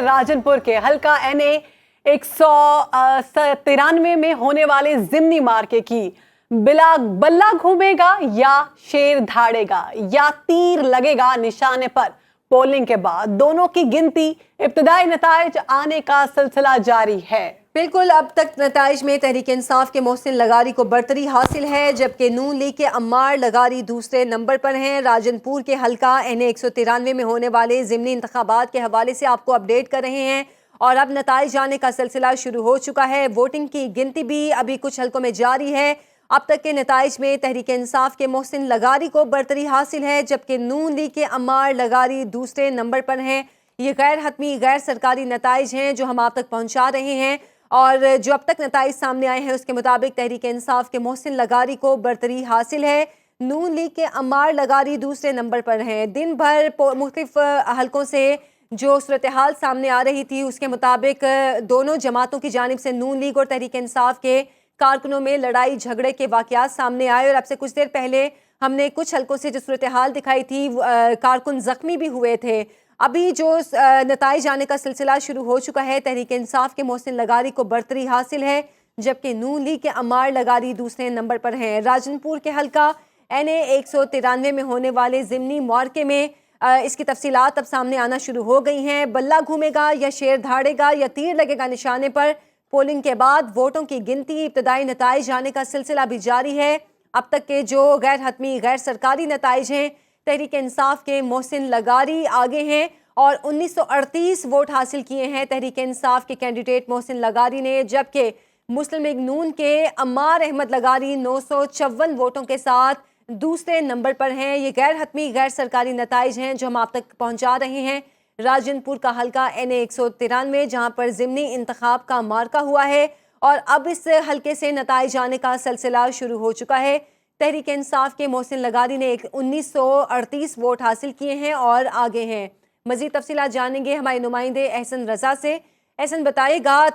राजनपुर के हल्का NA 193 में होने वाले जिमनी मार्के की बल्ला घूमेगा या शेर धाड़ेगा या तीर लगेगा निशाने पर। पोलिंग के बाद दोनों की गिनती इब्तदाई नताइज आने का सिलसिला जारी है। बिल्कुल, अब तक नताइज में तहरीक इंसाफ के मोहसिन लगारी को बरतरी हासिल है, जबकि नून लीग के अम्मार लगारी दूसरे नंबर पर हैं। राजनपुर के हल्का NA 193 में होने वाले ज़िमनी इंतखाबात के हवाले से आपको अपडेट कर रहे हैं और अब नताइज आने का सिलसिला शुरू हो चुका है। वोटिंग की गिनती भी अभी कुछ हल्कों में जारी है। अब तक के नताइज में तहरीक इंसाफ के मोहसिन लगारी को बरतरी हासिल है, जबकि नून लीग के अम्मार लगारी दूसरे नंबर पर हैं। ये गैर हतमी गैर सरकारी नताइज हैं जो हम आप तक पहुँचा रहे हैं और जो अब तक नताइज सामने आए हैं उसके मुताबिक तहरीक इंसाफ के मोहसिन लगारी को बरतरी हासिल है। नून लीग के अम्मार लगारी दूसरे नंबर पर हैं। दिन भर मुख्तलिफ हलकों से जो सूरत हाल सामने आ रही थी उसके मुताबिक दोनों जमातों की जानिब से नून लीग और तहरीक इंसाफ के कारकुनों में लड़ाई झगड़े के वाक़यात सामने आए और अब से कुछ देर पहले हमने कुछ हलकों से जो सूरत हाल दिखाई थी, कारकुन ज़ख्मी भी हुए थे। अभी जो नताइज आने का सिलसिला शुरू हो चुका है, तहरीक इंसाफ के मोहसिन लगारी को बरतरी हासिल है, जबकि नून लीग के अम्मार लगारी दूसरे नंबर पर हैं। राजनपुर के हल्का NA 193 में होने वाले ज़िमनी मार्के में इसकी तफसीलात अब सामने आना शुरू हो गई हैं। बल्ला घूमेगा या शेर धाड़ेगा या तीर लगेगा निशाने पर। पोलिंग के बाद वोटों की गिनती इब्तदाई नताइज आने का सिलसिला भी जारी है। अब तक के जो गैर हतमी गैर सरकारी नताइज हैं, तहरीक इंसाफ के मोहसिन लगारी आगे हैं और 1938 वोट हासिल किए हैं तहरीक इंसाफ के कैंडिडेट मोहसिन लगारी ने, जबकि मुस्लिम लीग नून के अम्मार अहमद लगारी 954 वोटों के साथ दूसरे नंबर पर हैं। ये गैर हतमी गैर सरकारी नताइज हैं जो हम आप तक पहुंचा रहे हैं। राजनपुर का हल्का NA 193 जहां पर ज़िमनी इंतखाब का मार्का हुआ है और अब इस हल्के से नताइज आने का सिलसिला शुरू हो चुका है। तहरीक इंसाफ के मोहसिन लगारी ने 1938 वोट हासिल किए हैं और आगे हैं। मज़ीद तफसीलात जानेंगे हमारे नुमाइंदे एहसन रज़ा से। एहसन, बताइएगा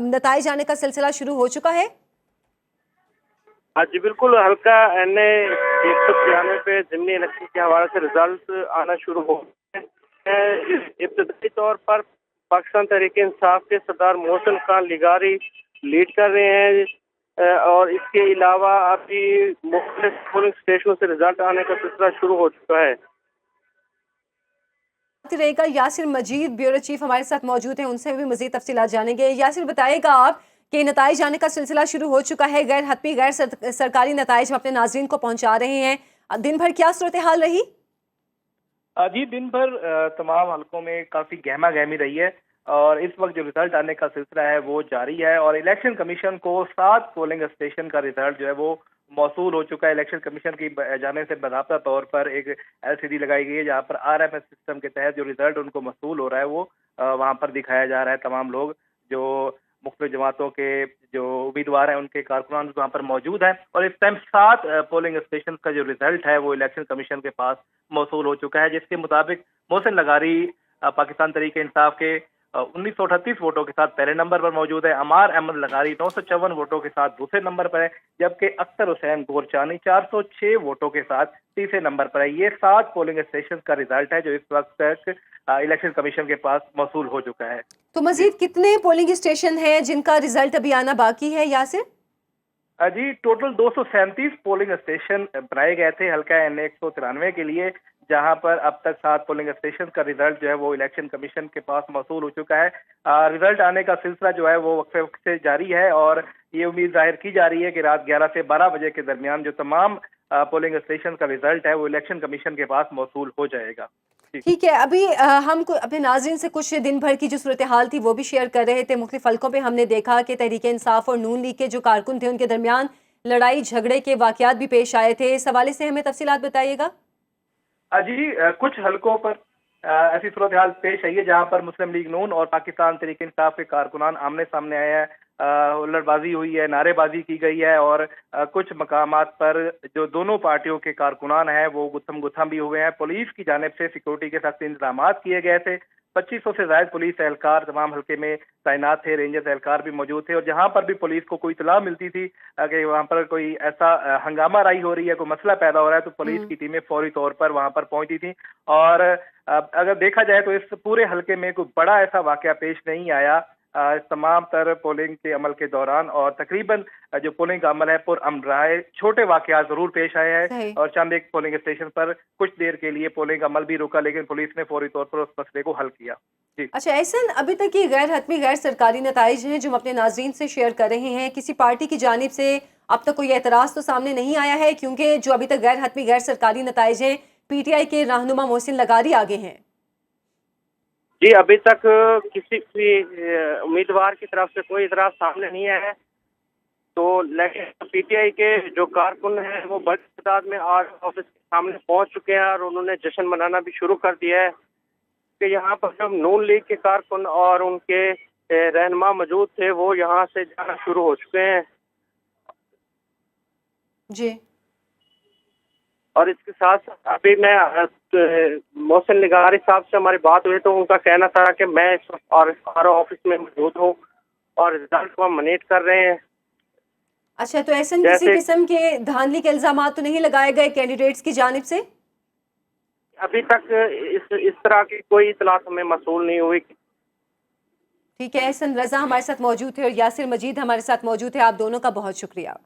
नताइज आने का सिलसिला शुरू हो चुका है? हाँ जी बिल्कुल, हल्का NA 193 पे ज़िमनी इलेक्शन के हवाले से रिजल्ट आना शुरू हो गए हैं। इब्तदाई तौर पर पाकिस्तान तहरीक इंसाफ के सरदार मोहसिन खान लगारी लीड कर रहे हैं और इसके अलावा अभी मुख्तलिफ पोलिंग स्टेशनों से रिजल्ट आने का सिलसिला शुरू हो चुका है। रहेगा यासिर मजीद ब्यूरो चीफ हमारे साथ मौजूद हैं, उनसे भी मजीद तफसीलात जानेंगे। यासिर, बताएगा आप कि नताइज आने का सिलसिला शुरू हो चुका है, गैर हतमी गैर सरकारी नताइज हम अपने नाज़रीन को पहुंचा रहे हैं। दिन भर क्या सूरत हाल रही? जी, दिन भर तमाम हलकों में काफ़ी गहमा गहमी रही है और इस वक्त जो रिजल्ट आने का सिलसिला है वो जारी है और इलेक्शन कमीशन को 7 पोलिंग स्टेशन का रिजल्ट जो है वो मौसूल हो चुका है। इलेक्शन कमीशन की जाने से बाकायदा तौर पर एक LCD लगाई गई है जहाँ पर RMS सिस्टम के तहत जो रिजल्ट उनको मौसूल हो रहा है वो वहाँ पर दिखाया जा रहा है। तमाम लोग जो मुख्तलिफ जमातों के जो उम्मीदवार हैं उनके कारकुनान वहाँ पर मौजूद हैं और इस टाइम 7 पोलिंग स्टेशन का जो रिजल्ट है वो इलेक्शन कमीशन के पास मौसूल हो चुका है, जिसके मुताबिक मोहसिन लगारी पाकिस्तान तहरीक इंसाफ के 1938 वोटों के साथ पहले नंबर पर मौजूद है। अमार अहमद लगारी 954 वोटों के साथ दूसरे नंबर पर है, जबकि अख्तर हुसैन गोरचानी 406 वोटों के साथ तीसरे नंबर पर है। ये 7 पोलिंग स्टेशन का रिजल्ट है जो इस वक्त तक इलेक्शन कमीशन के पास मौसूल हो चुका है। तो मजीद कितने पोलिंग स्टेशन हैं जिनका रिजल्ट अभी आना बाकी है यासिर? जी, टोटल 237 पोलिंग स्टेशन बनाए गए थे हल्का NA 193 के लिए, जहां पर अब तक 7 पोलिंग स्टेशन का रिजल्ट जो है वो इलेक्शन कमीशन के पास मौसूल हो चुका है। रिजल्ट आने का सिलसिला जो है वो वक्फे वक्त से जारी है और ये उम्मीद जाहिर की जा रही है कि रात 11 से 12 बजे के दरमियान जो तमाम पोलिंग स्टेशन का रिजल्ट है वो इलेक्शन कमीशन के पास मौसूल हो जाएगा। ठीक है, अभी हम अपने नाज़रीन से कुछ दिन भर की जो सूरत हाल थी वो भी शेयर कर रहे थे। मुख्तलिफ हलकों पे हमने देखा कि तहरीक इंसाफ और नून लीग के जो कारकुन थे उनके दरमियान लड़ाई झगड़े के वाक़यात भी पेश आए थे। इस हवाले से हमें तफसीलात बताइएगा। जी, कुछ हलकों पर ऐसी सूरत हाल पेश आई है जहाँ पर मुस्लिम लीग नून और पाकिस्तान तहरीक इंसाफ के कारकुनान आमने सामने आए हैं हुल्लड़बाजी हुई है, नारेबाजी की गई है और कुछ मकामात पर जो दोनों पार्टियों के कारकुनान हैं वो गुत्थम गुत्थम भी हुए हैं। पुलिस की जानिब से सिक्योरिटी के सख्त इंतजाम किए गए थे। 2500 से ज्यादा पुलिस एहलकार तमाम हल्के में तैनात थे, रेंजर्स एहलकार भी मौजूद थे और जहां पर भी पुलिस को कोई इतला मिलती थी कि वहां पर कोई ऐसा हंगामा राई हो रही है, कोई मसला पैदा हो रहा है, तो पुलिस की टीमें फौरी तौर पर वहां पर पहुंची थी। और अगर देखा जाए तो इस पूरे हल्के में कोई बड़ा ऐसा वाकया पेश नहीं आया इस तमाम तर पोलिंग के अमल के दौरान, और तकरीबन जो पोलिंग का अमल है पुरअमन रहा है। छोटे वाकयात जरूर पेश आए हैं और चंद एक पोलिंग स्टेशन पर कुछ देर के लिए पोलिंग का अमल भी रुका, लेकिन पुलिस ने फौरी तौर पर उस मसले को हल किया। जी अच्छा एहसन, अभी तक ये गैर हतमी गैर सरकारी नताइज हैं जो हम अपने नाजरीन से शेयर कर रहे हैं, किसी पार्टी की जानिब से अब तक कोई एतराज़ तो सामने नहीं आया है? क्योंकि जो अभी तक गैर हतमी गैर सरकारी नताइज हैं, PTI के रहनुमा मोहसिन लगारी आगे हैं। जी, अभी तक किसी भी उम्मीदवार की तरफ से कोई इतराज सामने नहीं आया है, तो लेकिन PTI के जो कारकुन हैं वो बड़ी तादाद में आज ऑफिस के सामने पहुंच चुके हैं और उन्होंने जश्न मनाना भी शुरू कर दिया है कि यहाँ पर जब नून लीग के कारकुन और उनके रहनुमा मौजूद थे वो यहाँ से जाना शुरू हो चुके हैं। जी, और इसके साथ अभी मैं मोहसिन लगारी साहब से हमारी बात हुई तो उनका कहना था कि मैं इस वक्त RO ऑफिस में मौजूद हूँ और रिजल्ट को हम मनीट कर रहे हैं। अच्छा, तो ऐसा किसी किस्म के धांधली के इल्जाम तो नहीं लगाए गए कैंडिडेट्स की जानिब से? अभी तक इस तरह की कोई इतलात हमें मसूल नहीं हुई। ठीक है, एहसन रजा हमारे साथ मौजूद थे और यासिर मजीद हमारे साथ मौजूद है। आप दोनों का बहुत शुक्रिया।